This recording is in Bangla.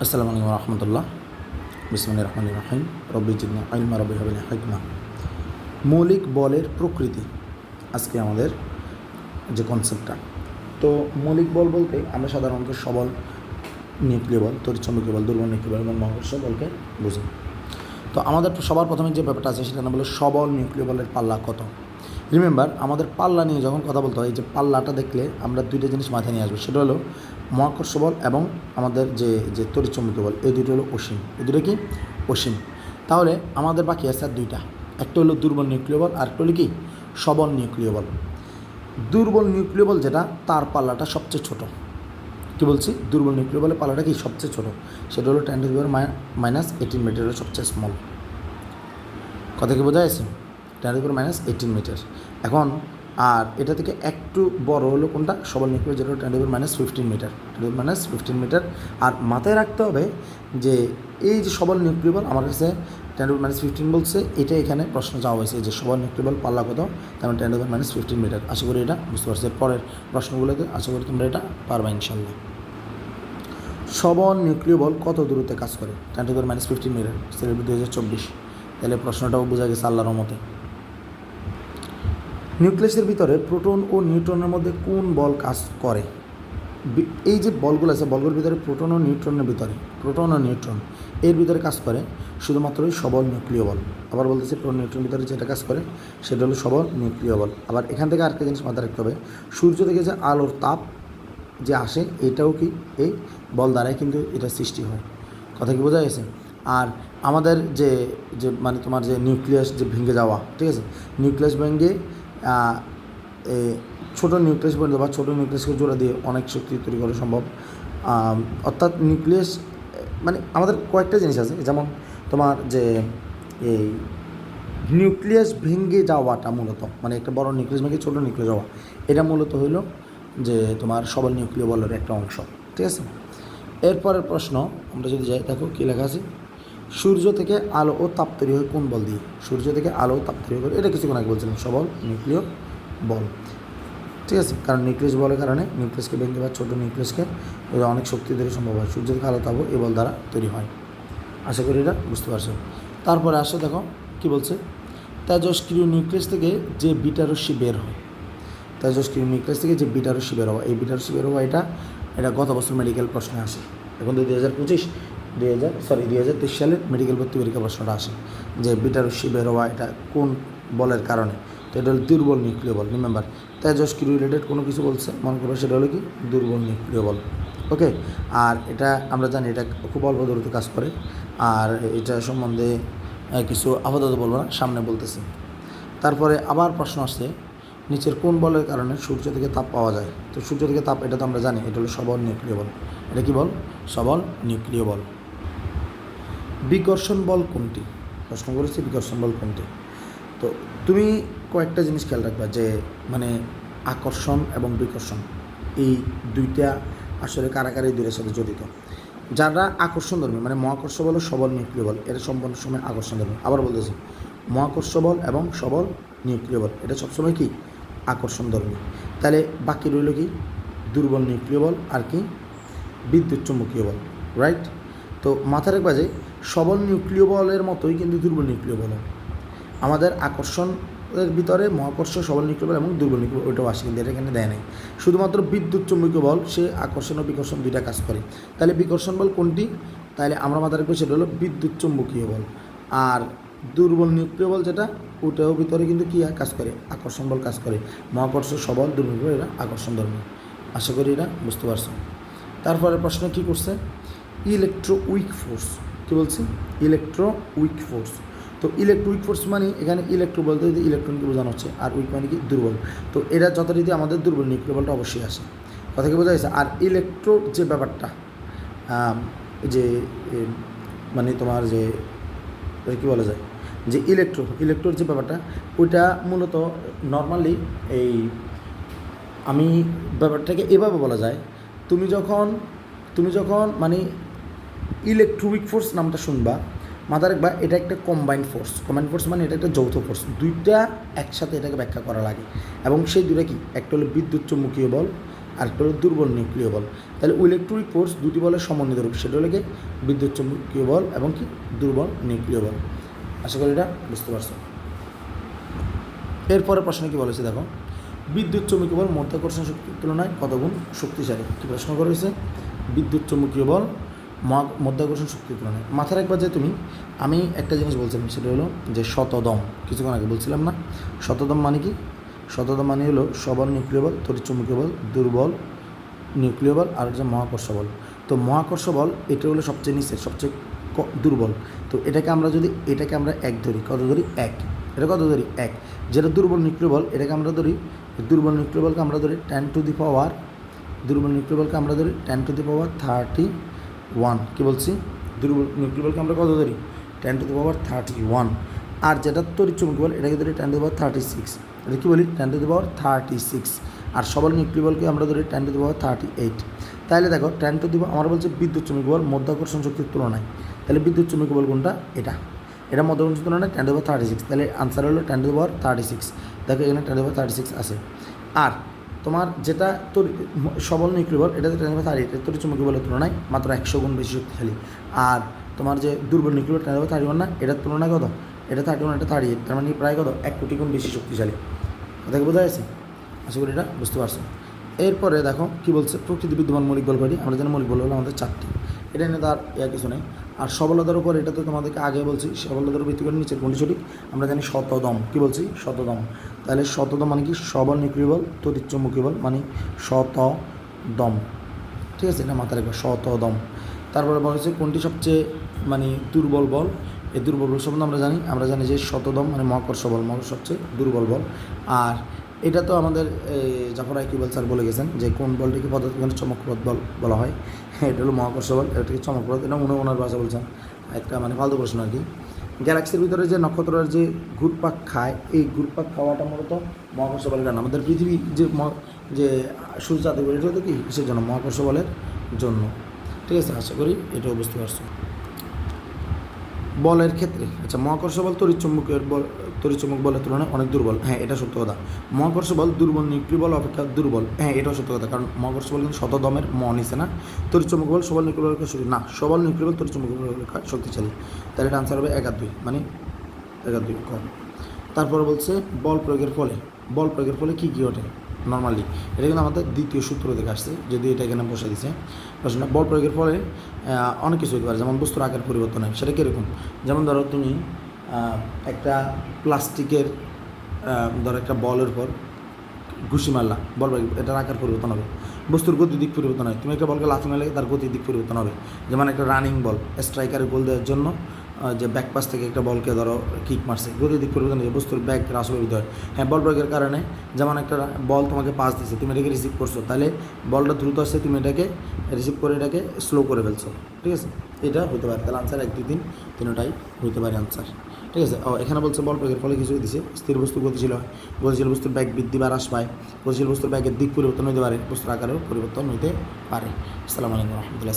আসসালামু আলাইকুম রহমতুল্লাহ। বিসমিল্লাহির রহমানির রহিম। রব্বি জিদনি ইলমা রব্বি হাবলি হিকমা। মৌলিক বলের প্রকৃতি আজকে আমাদের যে কনসেপ্টটা। তো মৌলিক বল বলতে আমরা সাধারণত সবল নিউক্লিয় বল, তড়িৎচুম্বকীয় বল, দুর্বল নিউক্লিয় বল এবং মহাকর্ষ বলকে বুঝি। তো আমাদের সবার প্রথমে যে ব্যাপারটা আছে সেটা হলো সবল নিউক্লিয় বলের পাল্লা কত। রিমেম্বার, আমাদের পাল্লা নিয়ে যখন কথা বলতে হয়, যে পাল্লাটা দেখলে আমরা দুইটা জিনিস মাথায় নিয়ে আসবো, সেটা হলো মহাকর্ষ বল এবং আমাদের যে তড়িৎচুম্বকীয় বল, এই দুটো হলো অসীম। এই দুটো কি অসীম। তাহলে আমাদের বাকি আছে আর দুইটা, একটা হলো দুর্বল নিউক্লিয় বল আর একটা হলো কি সবল নিউক্লিয় বল। দুর্বল নিউক্লিয় বল যেটা, তার পাল্লাটা সবচেয়ে ছোট। কী বলছি? দুর্বল নিউক্লিয় বলের পাল্লাটা কি সবচেয়ে ছোট, সেটা হলো 10⁻⁻18 মিটারের সবচেয়ে স্মল। কথা কি বোঝা যাচ্ছে? 10⁻18 মিটার। এখন আর এটা থেকে একটু বড় হলো কোনটা? সবল নিউক্লিয়, যেটা হলো 10⁻15 মিটার। 10⁻15 মিটার। আর মাথায় রাখতে হবে যে এই যে সবল নিউক্লিয় বল আমার কাছে 10⁻15 বলছে, এটা এখানে প্রশ্ন চাওয়া হয়েছে যে সবল নিউক্লিয় বল পাল্লা কত, তার মানে 10⁻15 মিটার। আশা করি এটা বুঝতে পারছি। পরের প্রশ্নগুলোতে আশা করি তোমরা এটা পারবা ইনশাল্লাহ। সবল নিউক্লিয় বল কত দূরত্বে কাজ করে? 10⁻15 মিটার। সিলেবাস 2024। তাহলে প্রশ্নটাও বোঝা গেছে আল্লাহর মতে। নিউক্লিয়াসের ভিতরে প্রোটন ও নিউট্রনের মধ্যে কোন বল কাজ করে? এই যে বলগুলো আছে, বলগুলোর ভিতরে প্রোটন ও নিউট্রনের ভিতরে, প্রোটন ও নিউট্রন এর ভিতরে কাজ করে শুধুমাত্রই সবল নিউক্লিয় বল। আবার বলতেছি, প্রোটন নিউট্রনের ভিতরে যেটা কাজ করে সেটা হলো সবল নিউক্লিয় বল। আবার এখান থেকে আরেকটা জিনিস মাথায় রাখতে হবে, সূর্য থেকে যে আলোর তাপ যে আসে, এটাও কি এই বল দ্বারাই কিন্তু এটা সৃষ্টি হয়। কথা কি বোঝা গেছে? আর আমাদের যে যে মানে তোমার যে নিউক্লিয়াস যে ভেঙে যাওয়া, ঠিক আছে, নিউক্লিয়াস ভেঙে ছোটো নিউক্লিয়াস পর্যন্ত বা ছোটো নিউক্লিয়াসকে জোড়া দিয়ে অনেক শক্তি তৈরি করা সম্ভব। অর্থাৎ নিউক্লিয়াস মানে আমাদের কয়েকটা জিনিস আছে, যেমন তোমার যে এই নিউক্লিয়াস ভেঙে যাওয়াটা মূলত মানে একটা বড় নিউক্লিয়াস ভেঙে ছোটো নিউক্লিয়াস যাওয়া, এটা মূলত হইল যে তোমার সবল নিউক্লিয় বলের একটা অংশ। ঠিক আছে, এরপরের প্রশ্ন আমরা যদি যাই, দেখো কী লেখা আছে। সূর্য থেকে আলো ও তাপ তৈরি হয় কোন বল দিয়ে? সূর্য থেকে আলো ও তাপ তৈরি করে, এটা কিছুক্ষণ আগে বলছিলাম, সবল নিউক্লিয় বল। ঠিক আছে, কারণ নিউক্লিয়াস বলের কারণে নিউক্লিয়াসকে ভেঙে বা ছোটো নিউক্লিয়াসকে অনেক শক্তি তৈরি সম্ভব হয়। সূর্য থেকে আলো তাপ এই বল দ্বারা তৈরি হয়। আশা করি এটা বুঝতে পারছো। তারপরে আসো, দেখো কী বলছে। তেজস্ক্রিয় নিউক্লিয়াস থেকে যে বিটা রশ্মি বের হয়, তেজস্ক্রিয় নিউক্লিয়াস থেকে যে বিটা রশ্মি বের হওয়া, এই বিটা রশ্মি বের হওয়া এটা গত বছর মেডিকেল প্রশ্নে আসে। এখন তো 2023 সালের মেডিকেল ভর্তি পরীক্ষা প্রশ্নটা আসে যে বিটা রশ্মি বের হওয়া এটা কোন বলের কারণে। তো এটা হলো দুর্বল নিউক্লিয় বল। রিমেম্বার, তেজস্ক্রিয় রিলেটেড কোনো কিছু বলছে মনে করবে, সেটা হলো কি দুর্বল নিউক্লিয় বল। ওকে, আর এটা আমরা জানি এটা খুব অল্প দূরত্বে কাজ করে। আর এটা সম্বন্ধে কিছু আপাতত বলবো না, সামনে বলতেছি। তারপরে আবার প্রশ্ন আসছে, নিচের কোন বলের কারণে সূর্য থেকে তাপ পাওয়া যায়? তো সূর্য থেকে তাপ, এটা তো আমরা জানি, এটা হলো সবল নিউক্লিয় বল। এটা কি বল? সবল নিউক্লিয় বল। বিকর্ষণ বল কোনটি? প্রশ্ন করেছি, বিকর্ষণ বল কোনটি? তো তুমি কয়েকটা জিনিস খেয়াল রাখবা, যে মানে আকর্ষণ এবং বিকর্ষণ এই দুইটা আসলে কারাকারি দুইটার সাথে জড়িত। যারা আকর্ষণধর্মী মানে মহাকর্ষ বল ও সবল নিউক্লিয় বল, এটা সম্পূর্ণ সময় আকর্ষণধর্মী। আবার বলতেছি, মহাকর্ষ বল এবং সবল নিউক্লিয় বল এটা সবসময় কি আকর্ষণধর্মী। তাহলে বাকি রইল কি দুর্বল নিউক্লিয় বল আর কি বিদ্যুৎ চুম্বকীয় বল। রাইট? তো মাথায় রাখবা যে সবল নিউক্লিয় বলের মতোই কিন্তু দুর্বল নিউক্লিয় বল আমাদের আকর্ষণের ভিতরে মহাকর্ষ, সবল নিউক্লিয় বল এবং দুর্বল নিউক্লিয় ওইটাও আসে, কিন্তু এটা এখানে দেয় নাই। শুধুমাত্র বিদ্যুৎ চুম্বকীয় বল সে আকর্ষণ ও বিকর্ষণ দুইটা কাজ করে। তাহলে বিকর্ষণ বল কোনটি? তাহলে আমরা মাথায় রাখবো সেটা হলো বিদ্যুৎ চুম্বকীয় বল। আর দুর্বল নিউক্লিয় বল যেটা, ওটাও ভিতরে কিন্তু কী কাজ করে? আকর্ষণ বল কাজ করে। মহাকর্ষ, সবল, দুর্বল বল এরা আকর্ষণ ধর্মী। আশা করি এরা বুঝতে পারছো। তারপরে প্রশ্ন কী করছে, ইলেকট্রো উইক ফোর্স। কী বলছি? Electroweak force. তো ইলেকট্রো উইক ফোর্স মানে এখানে ইলেকট্রো বলতে যদি ইলেকট্রনকে বোঝানো হচ্ছে, আর উইক মানে কি দুর্বল। তো এরা যথারীতি আমাদের দুর্বল নিউক্লিয় বলটা অবশ্যই আসে। কথা কি বোঝা যাচ্ছে? আর ইলেকট্রোর যে ব্যাপারটা, যে মানে তোমার যে কী বলা যায়, যে ইলেকট্রোর যে ব্যাপারটা, ওইটা মূলত নর্মালি এই আমি ব্যাপারটাকে এভাবে বলা যায়, তুমি যখন মানে ইলেকট্রোউইক ফোর্স নামটা শুনবা, মাথায় রাখবা এটা একটা কম্বাইন্ড ফোর্স মানে এটা একটা যৌথ ফোর্স, দুইটা একসাথে এটাকে ব্যাখ্যা করা লাগে। এবং সেই দুইটা কি, একটা হলো বিদ্যুৎ চুম্বকীয় বল আর একটা হলো দুর্বল নিউক্লিয় বল। তাহলে ইলেকট্রিক ফোর্স দুটি বলের সমন্বিত রূপ, সেটা হলো কি বিদ্যুৎ চুম্বকীয় বল এবং কি দুর্বল নিউক্লিয় বল। আশা করি এটা বুঝতে পারছো। এরপরে প্রশ্নে কী বলেছে দেখো, বিদ্যুৎ চুম্বকীয় বল মাধ্যাকর্ষণ শক্তির তুলনায় কত গুণ শক্তিশালী। কী প্রশ্ন করা হয়েছে, বিদ্যুৎ চুম্বকীয় বল মাধ্যাকর্ষণ শক্তির তুলনায়। মাথায় রাখবা যে তুমি, আমি একটা জিনিস বলছিলাম, সেটা হলো যে শতদম, কিছুক্ষণ আগে বলছিলাম না, শতদম মানে কি, শতদম মানে হলো সবল নিউক্লিয় বল, তড়িৎচুম্বকীয় বল, দুর্বল নিউক্লিয় বল, আর হচ্ছে মহাকর্ষ বল। তো মহাকর্ষ বল এটা হলো সবচেয়ে নিচের, সবচেয়ে দুর্বল। তো এটাকে আমরা যদি এক ধরি, কত ধরি, এক, এটা কত ধরি, এক। যেটা দুর্বল নিউক্লিয় বল, এটাকে আমরা ধরি, দুর্বল নিউক্লিয় বলকে আমরা ধরি 10⁻, দুর্বল নিউক্লিয় বলকে আমরা ধরি 10⁻31। কী বলছি, দুর্বল নিউক্লিয় বলকে আমরা কত ধরি, 10⁻31। আর যেটা তড়িৎচুম্বকীয় বল, এটাকে ধরি 10⁻36। এটা কী বলি, 10⁻36। আর সবল নিউক্লিয় বলকে আমরা ধরি 10⁻38। তাহলে দেখো আমরা বলছি বিদ্যুৎ চুম্বকীয় বল মাধ্যাকর্ষণ শক্তির তুলনায়, তাহলে বিদ্যুৎ চুম্বকীয় বল কোনটা, এটা মাধ্যাকর্ষণ তুলনায় 10⁻36, তাহলে আনসার হলো 10⁻36। দেখো এখানে 10⁻36 আছে। আর তোমার যেটা সবল নিউক্লিয় বল, এটা 10⁻38, তড়িৎচুম্বকীয় বলের তুলনায় মাত্র 100 গুণ বেশি শক্তিশালী। আর তোমার যে দুর্বল নিউক্লিয় বল 10⁻31 না, এটার তুলনায় কত, এটা 31, এটা 38, তার মানে প্রায় কত 1 কোটি গুণ বেশি শক্তিশালী। কথাকে বোঝা গেছে, আশা করি এটা বুঝতে পারছো। এরপরে দেখো কী বলছে, প্রকৃতি বিদ্যমান মৌলিক বল কয়টি, আমরা জানি মৌলিক বল হলো আমাদের 4টি, এটা নিয়ে তার কিছু নেই। আর সবলতার উপর, এটা তো তোমাদেরকে আগে বলছি, সবলতার ভিত্তি করে নিচের কোনটি সঠিক, আমরা জানি শতদম। কী বলছি, শতদম। তাহলে শতদম মানে কি, সবল নিউক্লিয় বল, তড়িৎচুম্বকীয় বল মানে শতদম, ঠিক আছে, এটা মাথায় রাখবে, শতদম। তারপরে বলেছে কোনটি সবচেয়ে মানে দুর্বল বল, এই দুর্বল বল সম্বন্ধে আমরা জানি যে শতদম মানে মহাকর্ষ বল, সবচেয়ে দুর্বল বল। আর এটা তো আমাদের জাফর ইকবাল স্যার বলে গেছেন যে কোন বলটিকে পদার্থবিজ্ঞানের চমকপ্রদ বল বলা হয়, এটা হলো মহাকর্ষ বল, এটাকে চমকপ্রদ, এটা ওনার ভাষা বলছেন, একটা মানে ফালতু প্রশ্ন আর কি। গ্যালাক্সির ভিতরে যে নক্ষত্রের যে ঘুরপাক খায়, এই ঘুরপাক খাওয়াটা মূলত মহাকর্ষ বলের কারণে। আমাদের পৃথিবী যে সূর্য চাঁদে বলে, এটা তো কি কিসের জন্য, মহাকর্ষ বলের জন্য, ঠিক আছে। আশা করি এটাও বুঝতে পারছো। বলের ক্ষেত্রে, আচ্ছা, মহাকর্ষ বল তড়িৎচুম্বক বলের তুলনায় অনেক দুর্বল, হ্যাঁ এটা সত্য কথা। মহাকর্ষ বল দুর্বল নিউক্লিয় বল অপেক্ষা দুর্বল, হ্যাঁ এটাও সত্য কথা, কারণ মহাকর্ষ বল কিন্তু শতদমের নিচে না। তড়িৎচুম্বক বল সবল নিউক্লিয় বল না, সবল নিউক্লিয় বল তড়িৎচুম্বক বল শক্তিশালী। তাহলে এটা আনসার হবে 1 আর 2, মানে 1 আর 2 কম। তারপরে বলছে বল প্রয়োগের ফলে কী কী ঘটে নর্মালি, এটা কিন্তু আমাদের দ্বিতীয় সূত্র থেকে আসছে, যদি এটা এখানে বসে দিচ্ছে প্রশ্নটা। বল প্রয়োগের ফলে অনেক কিছু হতে পারে, যেমন বস্তুর আকার পরিবর্তন হয়, সেটা কীরকম, যেমন ধরো তুমি একটা প্লাস্টিকের ধরো একটা বলের উপর ঘুষি মারলা, বল এটার আকার পরিবর্তন হবে, বস্তুর গতির দিক পরিবর্তন হয়। তুমি একটা বলকে লাথি মারলে তার গতির দিক পরিবর্তন হবে। যেমন একটা রানিং বল, স্ট্রাইকারের গোল দেওয়ার জন্য যে ব্যাক পাস থেকে একটা বলকে ধরো কিক মারছে, গতির দিক পরিবর্তন হয়েছে, বস্তুর ব্যাগ হ্রাসপ্রবিত হয়। হ্যাঁ, বল প্রয়োগের কারণে, যেমন একটা বল তোমাকে পাস দিচ্ছে, তুমি এটাকে রিসিভ করছো, তাহলে বলটা দ্রুত আসছে, তুমি এটাকে রিসিভ করে এটাকে স্লো করে ফেলছো, ঠিক আছে, এটা হতে পারে। তাহলে আনসার 1, 2, 3 তিনটাই হতে পারে আনসার, ঠিক আছে। এখানে বলছে বল প্রয়োগের ফলে কিছু দিছে, স্থির বস্তু গতিশীল হয়, গতিশীল বস্তুর ব্যাগ বৃদ্ধি বা হ্রাস পায়, গতিশীল বস্তুর ব্যাগের দিক পরিবর্তন হতে পারে, বস্তুর আকারেও পরিবর্তন হতে পারে। আসসালামু আলাইকুম রহমতুল্লাহ।